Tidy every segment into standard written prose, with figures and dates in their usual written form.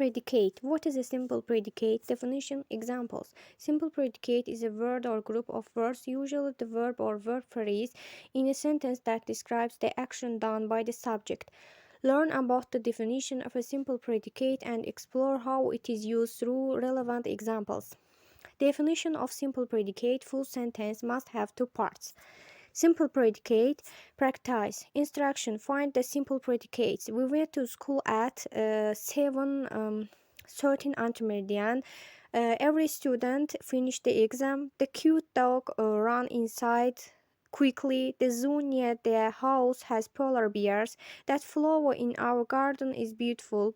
Predicate. What is a simple predicate? Definition, examples. Simple predicate is a word or group of words, usually the verb or verb phrase, in a sentence that describes the action done by the subject. Learn about the definition of a simple predicate and explore how it is used through relevant examples. Definition of simple predicate. Full sentence must have two parts. Simple predicate. Practice. Instruction. Find the simple predicates. We went to school at 7:13 intermediate. Every student finished the exam. The cute dog ran inside quickly. The zoo near the house has polar bears. That flower in our garden is beautiful.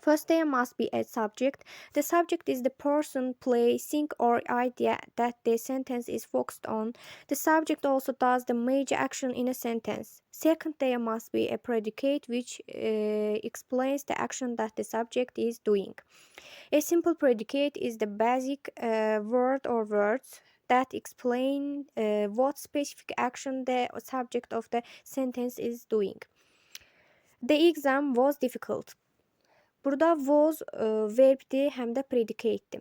First, there must be a subject. The subject is the person, place, thing, or idea that the sentence is focused on. The subject also does the major action in a sentence. Second, there must be a predicate which explains the action that the subject is doing. A simple predicate is the basic word or words that explain what specific action the subject of the sentence is doing. The exam was difficult. Burada was verb'ti hem de predicate'ti.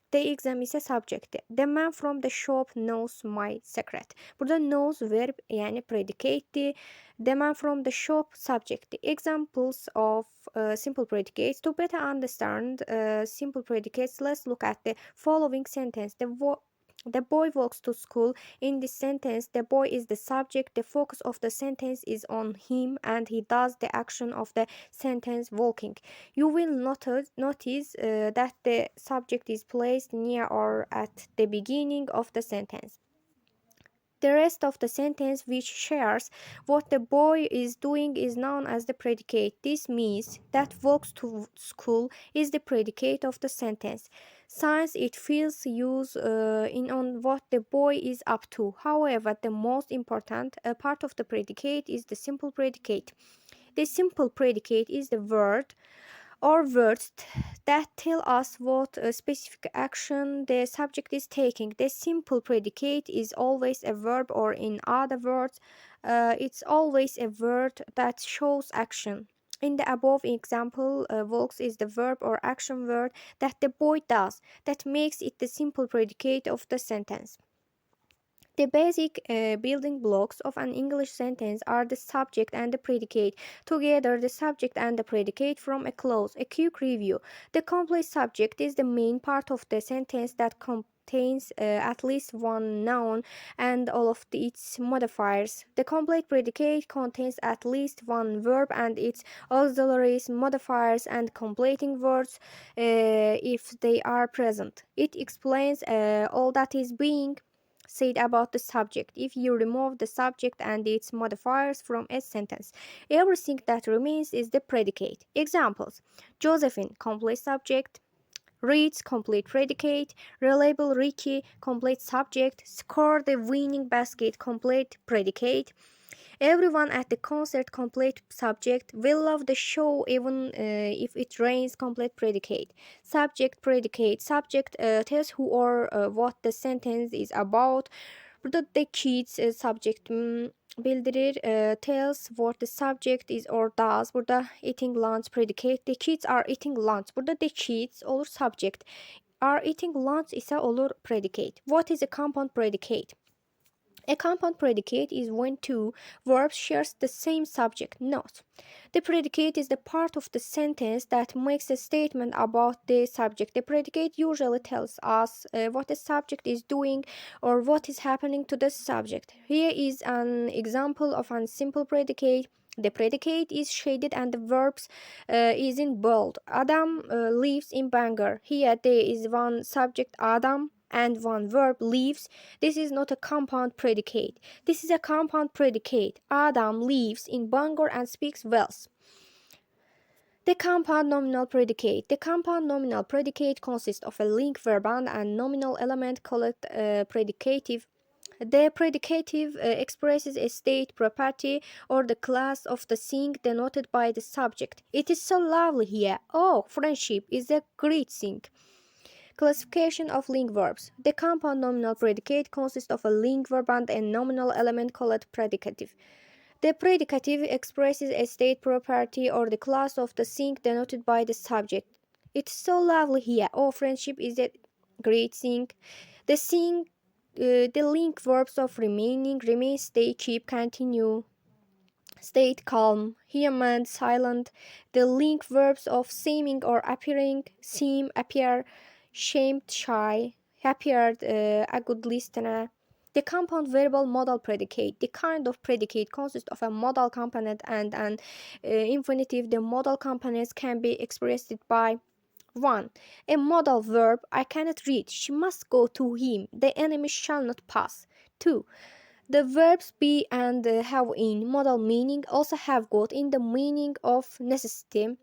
The exam ise subject'ti. The man from the shop knows my secret. Burada knows verb yani predicate'ti. The man from the shop subject'ti. Examples of simple predicates. To better understand simple predicates, let's look at the following sentence. The boy walks to school. In this sentence, the boy is the subject. The focus of the sentence is on him and he does the action of the sentence walking. You will notice that the subject is placed near or at the beginning of the sentence. The rest of the sentence, which shares what the boy is doing, is known as the predicate. This means that walks to school is the predicate of the sentence. Since it feels use in on what the boy is up to. However, the most important part of the predicate is the simple predicate. The simple predicate is the word or words that tell us what a specific action the subject is taking. The simple predicate is always a verb, or in other words, it's always a word that shows action. In the above example, walks is the verb or action word that the boy does, that makes it the simple predicate of the sentence. The basic building blocks of an English sentence are the subject and the predicate. Together, the subject and the predicate form a clause. A quick review. The complete subject is the main part of the sentence that contains at least one noun and all of its modifiers. The complete predicate contains at least one verb and its auxiliaries, modifiers, and completing words if they are present. It explains all that is being said about the subject. If you remove the subject and its modifiers from a sentence, everything that remains is the predicate. Examples: Josephine, complete subject; reads, complete predicate; reliable Ricky, complete subject; score the winning basket, complete predicate; everyone at the concert, complete subject; will love the show even if it rains, complete predicate. Subject, predicate. Subject tells who or what the sentence is about. Burada the kids subject bildirir, tells what the subject is or does. Burada eating lunch predicate. The kids are eating lunch. Burada the kids olur subject. Are eating lunch ise olur predicate. What is a compound predicate? A compound predicate is when two verbs share the same subject. Note: the predicate is the part of the sentence that makes a statement about the subject. The predicate usually tells us what the subject is doing or what is happening to the subject. Here is an example of a simple predicate. The predicate is shaded and the verbs is in bold. Adam lives in Bangor. Here there is one subject, Adam, and one verb, lives. This is not a compound predicate. This is a compound predicate. Adam lives in Bangor and speaks Welsh. The compound nominal predicate. The compound nominal predicate consists of a link verb and a nominal element called predicative. The predicative expresses a state, property, or the class of the thing denoted by the subject. It is so lovely here. Oh, friendship is a great thing. Classification of link verbs. The compound nominal predicate consists of a link verb and a nominal element called predicative. The predicative expresses a state property or the class of the thing denoted by the subject. It's so lovely here. Oh, friendship is a great thing. The thing, the link verbs of remaining, remain, stay, keep, continue, state, calm, human, silent. The link verbs of seeming or appearing, seem, appear, shamed, shy, appeared, a good listener. The compound verbal modal predicate. The kind of predicate consists of a modal component and an infinitive. The modal components can be expressed by 1. A modal verb: I cannot read. She must go to him. The enemy shall not pass. 2. The verbs be and have in modal meaning also have got in the meaning of necessity.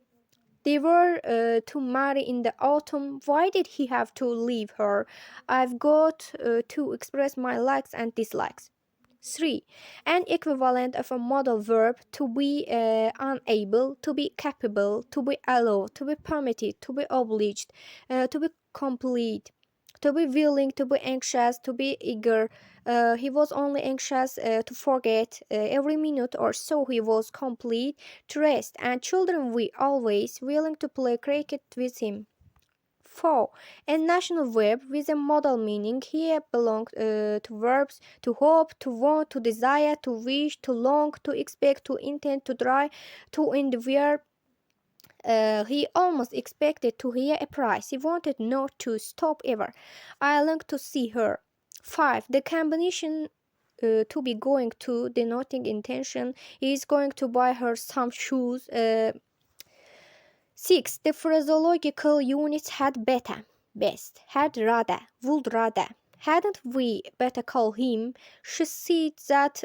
They were to marry in the autumn. Why did he have to leave her? I've got to express my likes and dislikes. 3. An equivalent of a modal verb: to be unable, to be capable, to be allowed, to be permitted, to be obliged, to be complete, to be willing, to be anxious, to be eager. He was only anxious to forget. Every minute or so he was complete to rest, and children were always willing to play cricket with him. 4. A national verb with a modal meaning here belonged to verbs: to hope, to want, to desire, to wish, to long, to expect, to intend, to try, to endeavor. He almost expected to hear a prize. He wanted not to stop ever. I longed to see her. 5. The combination to be going to, denoting intention. He is going to buy her some shoes. 6. The phraseological units had better, best, had rather, would rather. Hadn't we better call him? She said that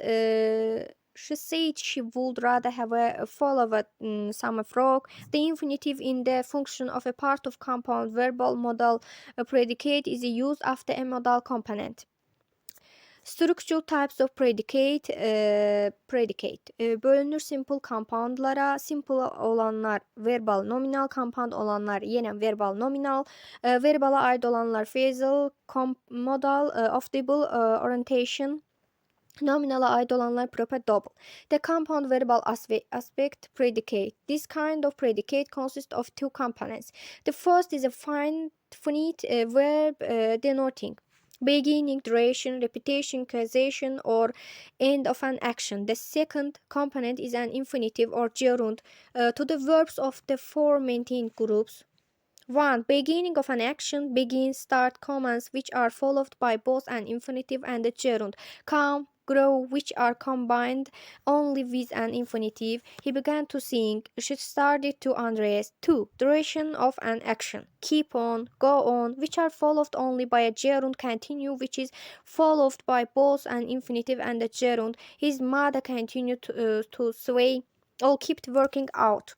she would rather have a followed summer frock. The infinitive in the function of a part of compound verbal modal predicate is used after a modal component. Structural types of predicate bölünür simple compoundlara. Simple olanlar verbal nominal, compound olanlar yine verbal nominal, verbala ait olanlar phrasal, modal, of double orientation, nominala ait olanlar proper double. The compound verbal aspect predicate. This kind of predicate consists of two components. The first is a finite verb denoting beginning, duration, repetition, causation, or end of an action. The second component is an infinitive or gerund to the verbs of the four maintained groups. 1. Beginning of an action: begin, start, commands which are followed by both an infinitive and a gerund. Come, grow, which are combined only with an infinitive. He began to sing. She started to undress. 2. Duration of an action: keep on, go on, which are followed only by a gerund. Continue, which is followed by both an infinitive and a gerund. His mother continued to sway. All kept working out.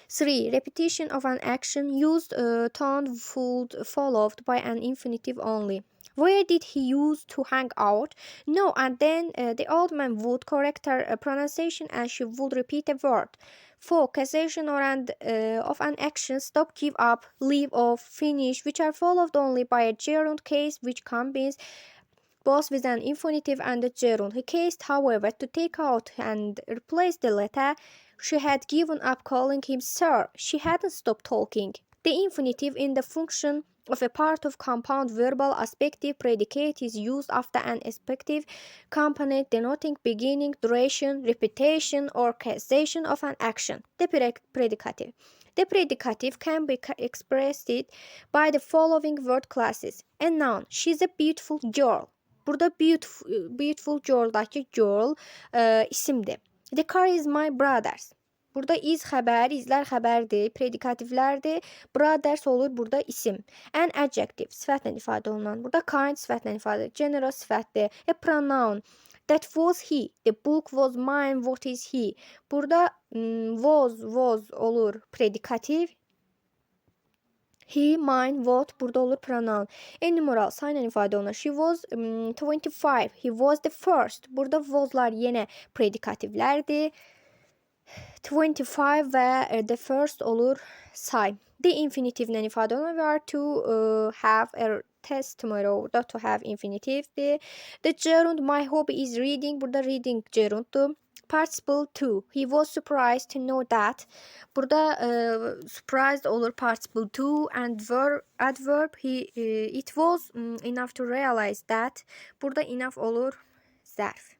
3. Repetition of an action used tone followed by an infinitive only. Where did he use to hang out? No, and then the old man would correct her pronunciation and she would repeat a word. 4. Causation or of an action: stop, give up, leave off, finish, which are followed only by a gerund case which combines both with an infinitive and a gerund. He cased, however, to take out and replace the letter. She had given up calling him sir. She hadn't stopped talking. The infinitive in the function of a part of compound verbal aspective predicate is used after an aspective component denoting beginning, duration, repetition, or causation of an action. The predicative. The predicative can be expressed by the following word classes. A noun: she's a beautiful girl. Burada beautiful girl'daki girl isimdir. The car is my brother's. Burada is xəbər, izlər xəbərdir, predikativlərdir. Brothers olur burada isim. An adjective, sifətlə ifadə olunan. Burada kind sifətlə ifadə, generous sifətdir. A pronoun: that was he. The book was mine. What is he? Burada was olur predikativ. He, mine, what burada olur pronoun. En numeral sayla ifadə olunan. She was 25. He was the first. Burada was'lar yenə predikativlərdir. 25 və the first olur say. The infinitivlə ifadə olunan. We are to have a test tomorrow. Da to have infinitivdir. The gerund: my hobby is reading. Burada reading gerunddur. Participle to. He was surprised to know that. Burada surprised olur participle to, and adverb it was enough to realize that. Burada enough olur zərf.